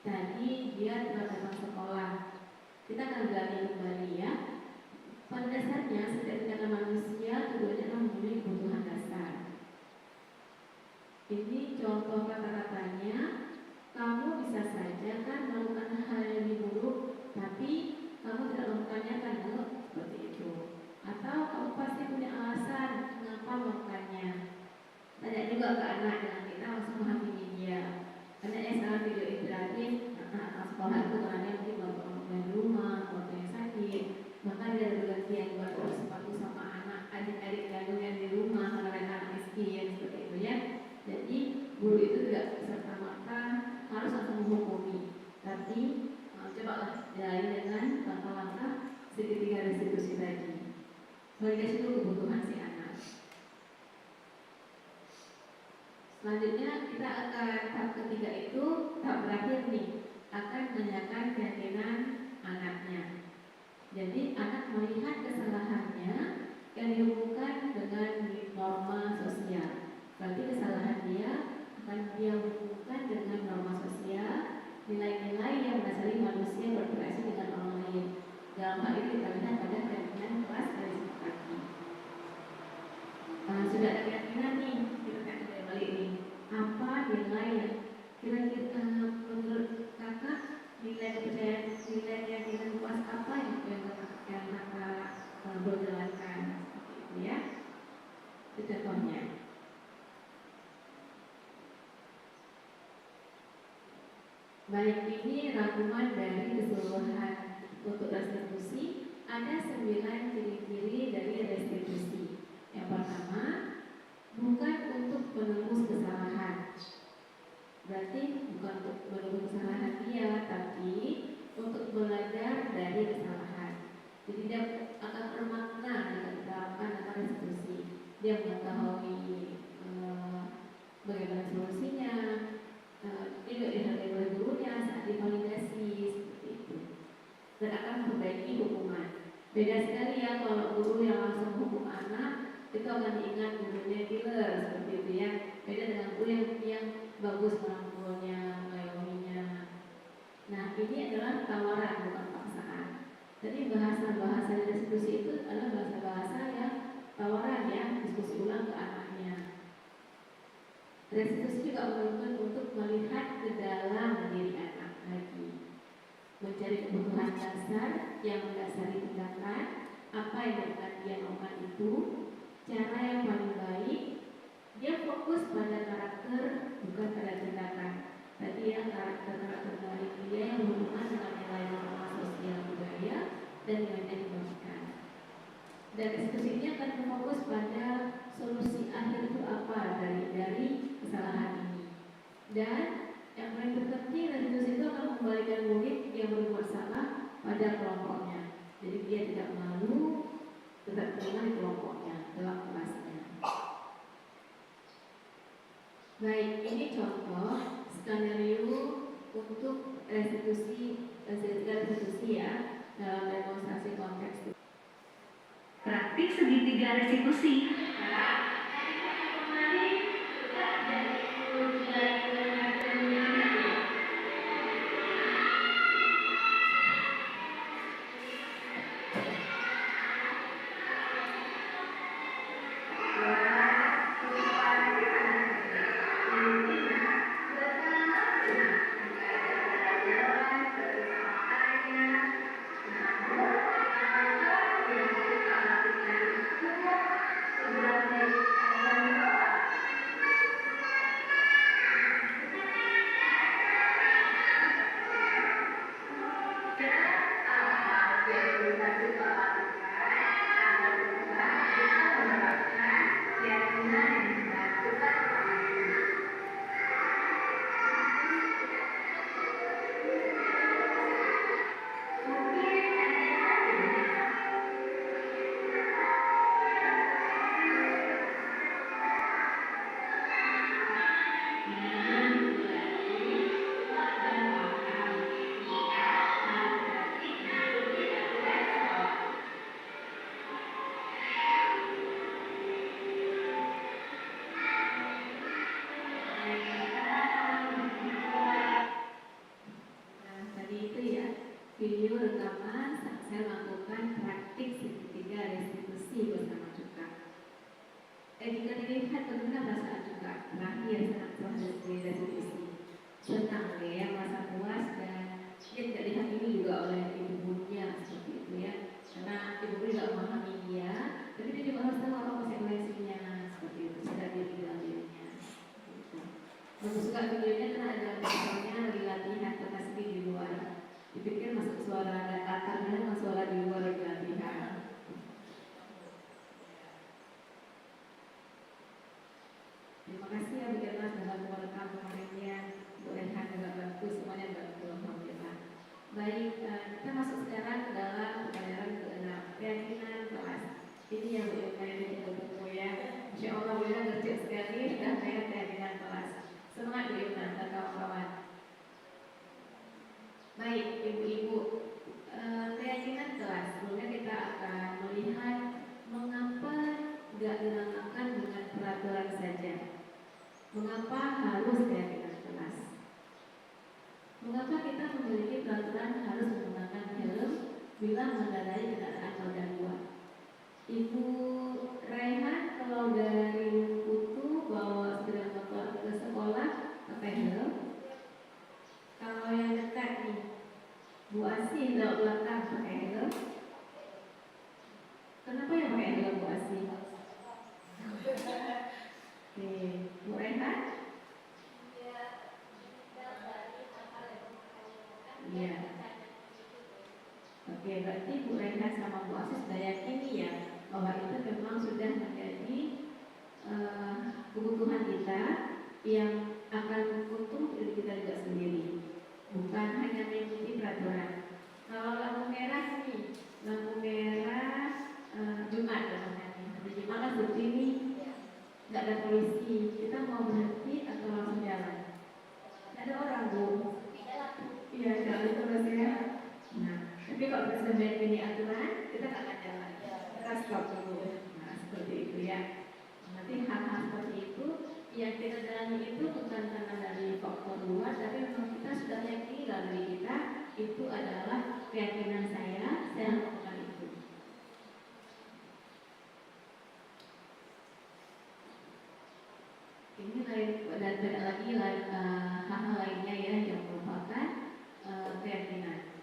Tadi dia telah datang sekolah. Kita akan gali kembali ya. Pada dasarnya setiap tindakan manusia tujuannya adalah memenuhi kebutuhan dasar. Ini contoh kata-katanya. Kamu bisa saja kan melakukan hal yang lebih buruk, tapi kamu tidak melakukannya kan, seperti itu. Atau kamu pasti punya alasan mengapa melakukannya. Tanya juga ke anak dengan kita langsung menghakimi dia. Karena salah video interaktif, anak sekolah itu karena mungkin waktu di rumah, waktu yang sakit, maka dia ada bergantian buat urus sepatu sama anak, adik-adik kandungnya di rumah karena mereka anak miskin, seperti itu ya. Jadi guru itu tidak serta-merta harus langsung menghukumi, tapi cobalah jalani dengan langkah-langkah segitiga restitusi tadi. Validasi itu kebutuhan si anak. Selanjutnya kita akan tahap ketiga itu, tahap terakhir nih, akan menanyakan keyakinan anaknya. Jadi anak melihat kesalahannya yang dihubungkan dengan norma sosial. Berarti kesalahan dia akan dia hubungkan dengan norma sosial, nilai-nilai yang mendasari manusia berinteraksi dengan orang lain. Dalam hal ini kita lihat pada keyakinan kelas dari kaki. Sudah ada keyakinan nih, kita akan kembali nih. Apa nilai yang kira-kira menurut kakak nilai kepercayaan, nilai keyakinan kelas apa yang kakak berjalankan seperti itu ya? Itu contohnya. Baik, ini rangkuman dari keseluruhan untuk restitusi. Ada 9 ciri-ciri dari dia mengetahui bagaimana solusinya, juga dihargai oleh gurunya saat divalidasi seperti itu, dan akan memperbaiki hukuman. Beda sekali ya kalau guru yang langsung hukum anak itu akan diingat gurunya killer seperti itu ya. Beda dengan guru yang bagus merangkulnya, mengayominya. Nah ini adalah tawaran bukan paksaan. Jadi bahasa-bahasa di diskusi itu adalah bahasa-bahasa yang tawaran ya, diskusi ulang ke anaknya. Restitusi juga menuntut untuk melihat ke dalam diri anak lagi, mencari kebutuhan dasar yang mendasari tindakan, apa yang akan dia lakukan itu, cara yang paling baik. Dia fokus pada karakter bukan pada tindakan. Tadi yang karakter baik dia yang berhubungan dengan nilai norma sosial budaya dan nilai dibagikan. Dan diskusi ini akan berfokus pada solusi akhir itu apa dari kesalahan ini. Dan yang paling terpenting, restitusi itu akan mengembalikan murid yang berbuat salah pada kelompoknya. Jadi dia tidak malu, tetap terima di kelompoknya dalam kelasnya. Baik, ini contoh skenario untuk restitusi ya dalam demonstrasi konteks. Praktik segitiga restitusi. Video rekaman saat saya melakukan praktik segitiga restitusi bersama Cuka. Jika dilihat bagaimana perasaan Cuka terakhir saat proses restitusi, senang ya, merasa puas, dan dia tidak dihakimi juga oleh ibu-ibunya seperti itu ya, karena ibu tidak memahami dia, tapi dia juga harus tahu apa konsekuensinya seperti itu, sadar diri dalam dirinya. Bagus juga videonya karena ada misalnya lagi latihan pentas di luar. Dipikir masuk suara dan latarnya masuk suara di luar latihan. Terima kasih ya Bu Irma sudah merekam kemarinnya. Bu Rehan juga bantu, semuanya bantu, alhamdulillah. Baik, kita masuk sekarang ke dalam pelajaran ke-6, keyakinan kelas. Ini yang Bu Irma ini kita bertemu ya. Insya Allah Bu Irma gercep sekali dan keyakinan kelas. Semangat Bu Irma dan kawan-kawan. Baik, ibu-ibu, keyakinan kelas. Sebelumnya kita akan melihat mengapa tidak dinamakan dengan peraturan saja. Mengapa harus keyakinan kelas? Mengapa kita memiliki peraturan harus menggunakan helm bila mengendarai kendaraan roda 2? Ibu Rehan kalau dari Putu bawa sepeda motor ke sekolah pakai helm. Kalau yang dekat nih, Bu Asih bawa belakang pakai helm. Kenapa ya pakai helm Bu Asih? Oke, Bu Rehan? Iya. Oke, berarti Bu Rehan sama Bu Asih sudah yakini ya bahwa ini itu bukan karena dari faktor luar, tapi memang kita sudah yakini dalam diri kita itu adalah keyakinan saya melakukan itu. Ini lain dan beda lagi hal-hal lainnya ya yang merupakan keyakinan.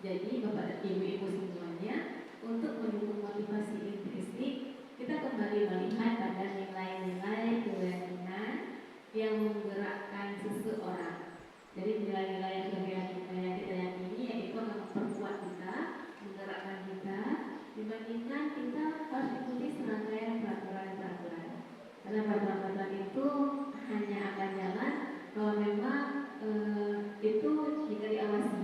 Jadi Bapak dan Ibu-ibu semuanya, untuk mendukung motivasi intrinsik, kita kembali melihat pada nilai-nilai keyakinan yang menggerakkan seseorang. Jadi nilai-nilai yang kita yakini yaitu akan memperkuat kita, menggerakkan kita, dibandingkan kita harus ikuti serangkaian peraturan-peraturan. Karena peraturan-peraturan itu hanya akan jalan kalau memang itu jika diawasi.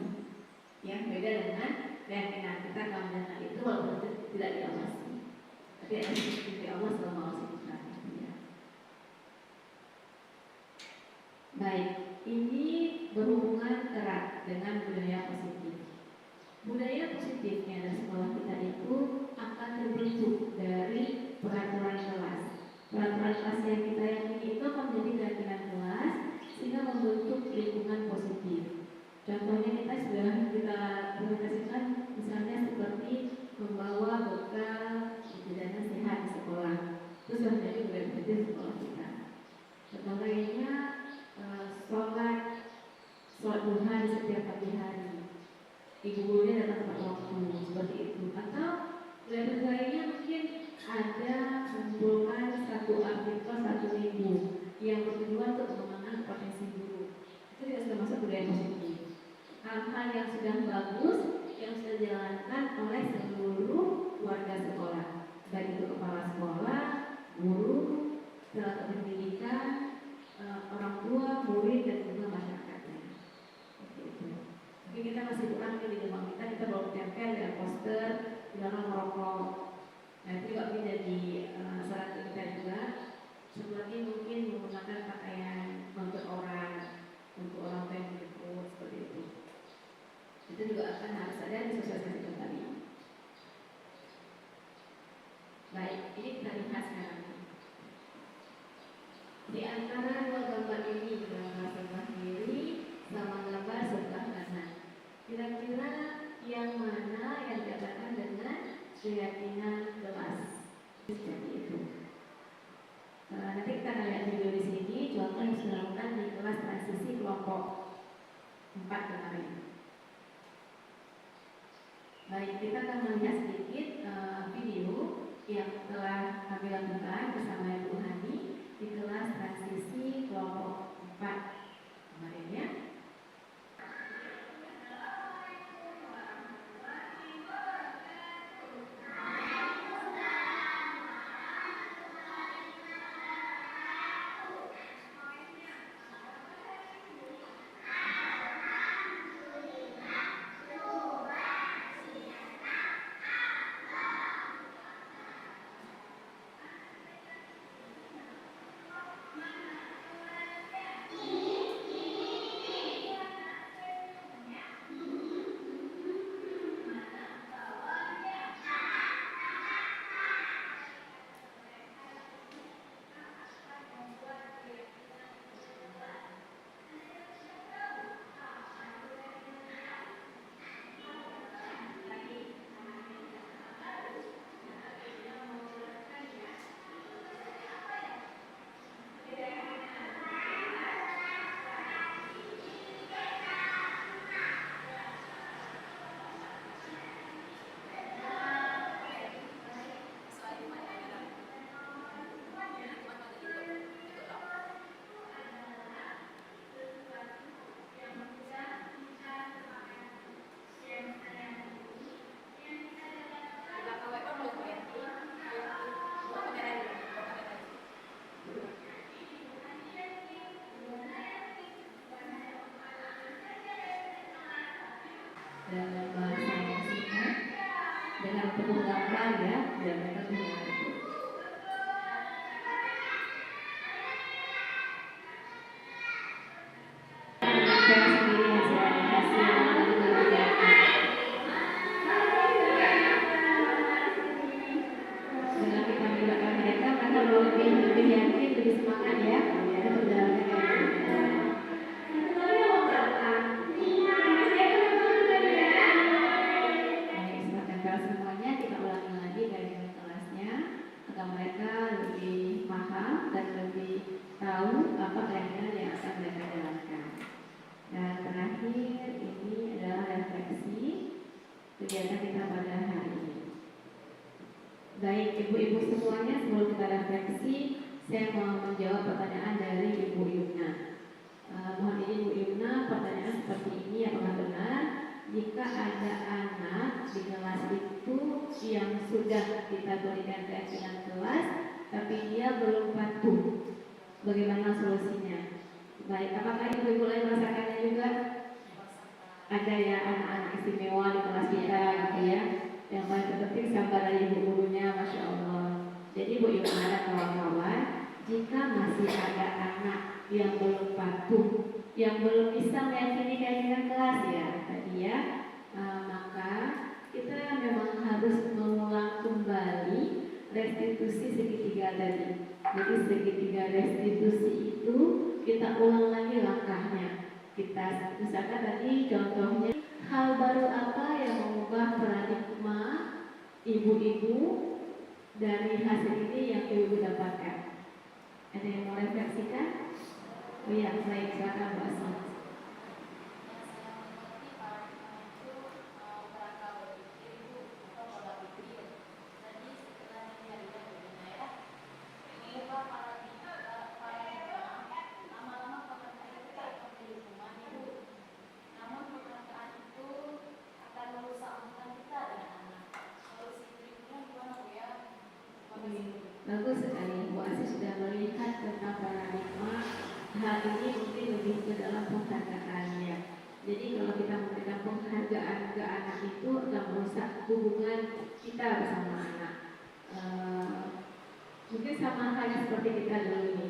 Ya, beda dengan keyakinan kita kalau dengan itu walaupun tidak diawasi. Tapi ada seperti Allah selalu mengawasi kita. Ya. Baik, ini berhubungan erat dengan budaya positif. Budaya positifnya dari sekolah kita itu akan terbentuk dari peraturan kelas. Peraturan kelas yang kita yakini itu akan menjadi keyakinan kelas sehingga membentuk lingkungan positif. Contohnya kita presentasikan misalnya seperti membawa bekal jajanan sehat di sekolah. Terus sudah menjadi budaya positif sekolah kita. Contoh lainnya sholat duha di setiap pagi hari. Ibu gurunya datang tepat waktu seperti itu. Atau budaya lainnya mungkin ada mengumpulkan satu artikel satu minggu yang bertujuan untuk mengenal potensi guru. Itu juga sudah masuk budaya positif. Hal-hal yang sudah bagus yang sudah dijalankan oleh seluruh warga sekolah, baik itu kepala sekolah, guru, tenaga pendidikan, orang tua, murid dan juga masyarakatnya. Tapi kita masih kurang di Demang kita belum tempel dengan poster dilarang merokok. Nah itu juga mungkin jadi syarat kita juga. Seperti mungkin menggunakan pakaian untuk orang yang menjemput seperti itu. Itu juga akan harus ada di sosialisasi tadi. Baik, ini kita lihat sekarang. Di antara dua gambar ini, gambar sebelah kiri sama gambar sebelah kanan, kira-kira yang mana yang dikatakan dengan keyakinan kelas? Seperti itu. Nanti kita akan lihat video di sini, contoh yang sudah dilakukan di kelas transisi kelompok 4 kemarin. Baik, kita akan melihat sedikit video yang telah kami lakukan bersama Ibu Hani di kelas transisi kelompok 4 kemarin ya. Dalam bahasa yang singkat dengan penuh gambar ya, biar mereka mengerti. Dengan kita melibatkan mereka lebih yakin, lebih semangat ya. Baik, semuanya kita ulangi lagi dari kelasnya agar mereka lebih paham dan lebih tahu apa kaidah yang akan mereka jalankan. Dan terakhir ini adalah refleksi kegiatan kita pada hari ini. Baik, ibu-ibu semuanya, sebelum kita refleksi, saya mau menjawab pertanyaan dari Ibu Yumna. Mohon izin Ibu Yumna, pertanyaan seperti ini apakah benar jika ada anak di kelas itu yang sudah kita berikan dengan kelas tapi dia belum patuh, bagaimana solusinya? Baik, apakah ibu-ibu lain merasakannya juga? Ada ya anak-anak istimewa di kelas kita gitu ya, yang paling terpenting sabar dari ibu gurunya, Masya Allah. Jadi Bu Yumna dan kawan-kawan, jika masih ada anak yang belum patuh, yang belum bisa meyakini kehadiran kelas ya tadi ya, maka kita memang harus mengulang kembali restitusi segitiga tadi. Jadi segitiga restitusi itu kita ulang lagi langkahnya. Kita misalkan tadi contohnya, hal baru apa yang mengubah paradigma ibu-ibu dari hasil ini yang ibu dapatkan? Ada yang mau refleksikan? Oh iya, baik, silakan Bu Asma. Bagus sekali, Bu Asih sudah melihat tentang paradigma hal ini mungkin lebih ke dalam penghargaannya. Jadi kalau kita memberikan penghargaan ke anak itu akan merusak hubungan kita bersama anak. Mungkin sama halnya seperti kita dulu ini.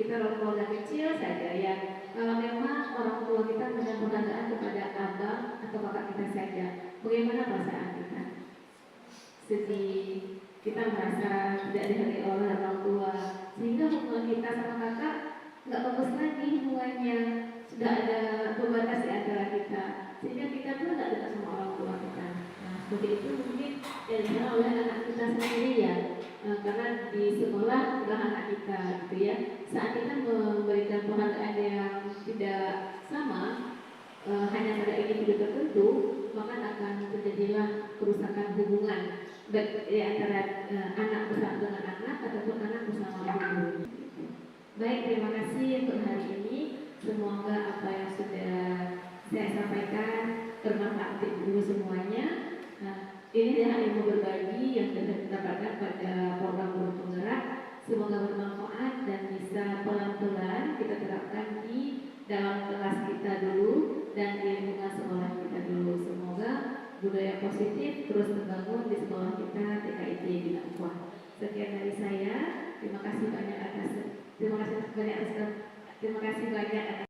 Kita keluarga kecil saja ya. Kalau memang orang tua kita memberikan penghargaan kepada abang atau kakak kita saja, bagaimana perasaan kita? Sedih. Kita merasa tidak dihargai oleh orang tua, sehingga hubungan kita sama kakak nggak bagus lagi hubungannya, sudah ada pembatas di antara kita, sehingga kita pun nggak dekat sama orang tua kita. Nah, seperti itu mungkin dilihat oleh anak kita sendiri ya, karena di sekolah adalah anak kita, gitu ya. Saat kita memberikan penghargaan yang tidak sama, hanya pada individu tertentu, maka akan terjadilah kerusakan hubungan di antara anak bersama dengan anak ataupun anak bersama ibu. Baik, terima kasih untuk hari ini. Semoga apa yang sudah saya sampaikan bermanfaat untuk ibu semuanya. Ini adalah ilmu berbagi yang sudah didapatkan pada program Guru Penggerak. Semoga bermanfaat dan bisa pelan-pelan kita terapkan di dalam kelas kita dulu dan di lingkungan sekolah kita dulu. Semoga budaya positif terus terbangun di sekolah kita TKIT di Nampua. Sekian dari saya. Terima kasih banyak atas